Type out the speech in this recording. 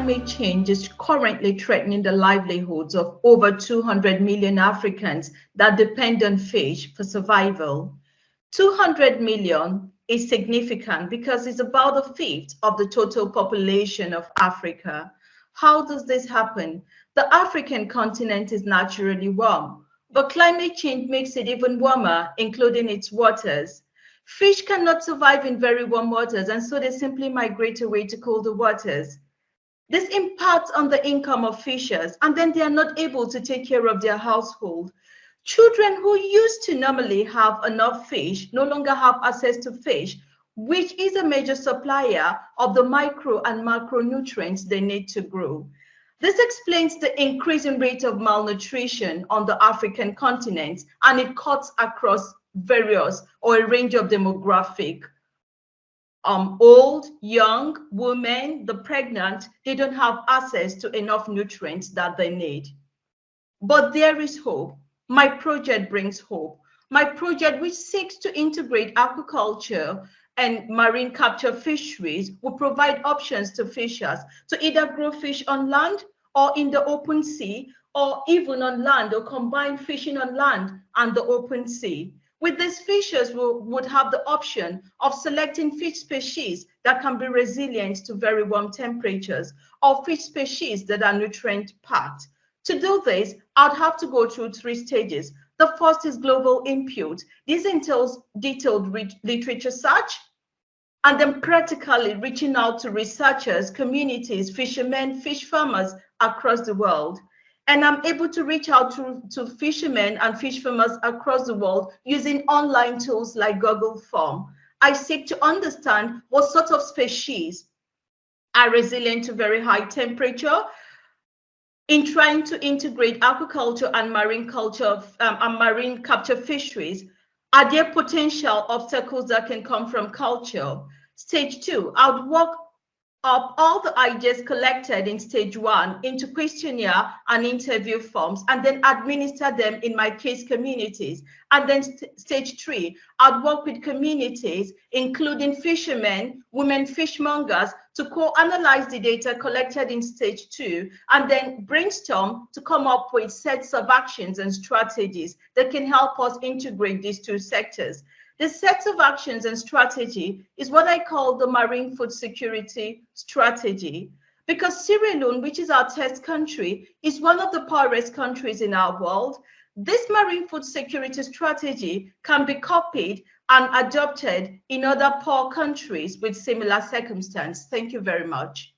climate change is currently threatening the livelihoods of over 200 million Africans that depend on fish for survival. 200 million is significant because it's about a fifth of the total population of Africa. How does this happen? The African continent is naturally warm, but climate change makes it even warmer, including its waters. Fish cannot survive in very warm waters, and so they simply migrate away to colder waters. This impacts on the income of fishers, and then they are not able to take care of their household. Children who used to normally have enough fish no longer have access to fish, which is a major supplier of the micro and macronutrients they need to grow. This explains the increasing rate of malnutrition on the African continent, and it cuts across various or a range of demographic. Old, young, women, the pregnant, they don't have access to enough nutrients that they need. But there is hope. My project brings hope. My project, which seeks to integrate aquaculture and marine capture fisheries, will provide options to fishers to either grow fish on land or in the open sea, or even on land, or combine fishing on land and the open sea. With these fishers, we would have the option of selecting fish species that can be resilient to very warm temperatures, or fish species that are nutrient-packed. To do this, I'd have to go through 3 stages. The first is global input. This entails detailed literature search, and then practically reaching out to researchers, communities, fishermen, fish farmers across the world. And I'm able to reach out to fishermen and fish farmers across the world using online tools like Google Form. I seek to understand what sort of species are resilient to very high temperature. In trying to integrate aquaculture and marine culture and marine capture fisheries, are there potential obstacles that can come from culture? Stage 2, I would work up all the ideas collected in stage 1 into questionnaire and interview forms, and then administer them in my case communities. And then stage 3, I'd work with communities, including fishermen, women fishmongers, to co-analyze the data collected in stage 2, and then brainstorm to come up with sets of actions and strategies that can help us integrate these 2 sectors. The set of actions and strategy is what I call the marine food security strategy, because Sierra Leone, which is our test country, is one of the poorest countries in our world. This marine food security strategy can be copied and adopted in other poor countries with similar circumstances. Thank you very much.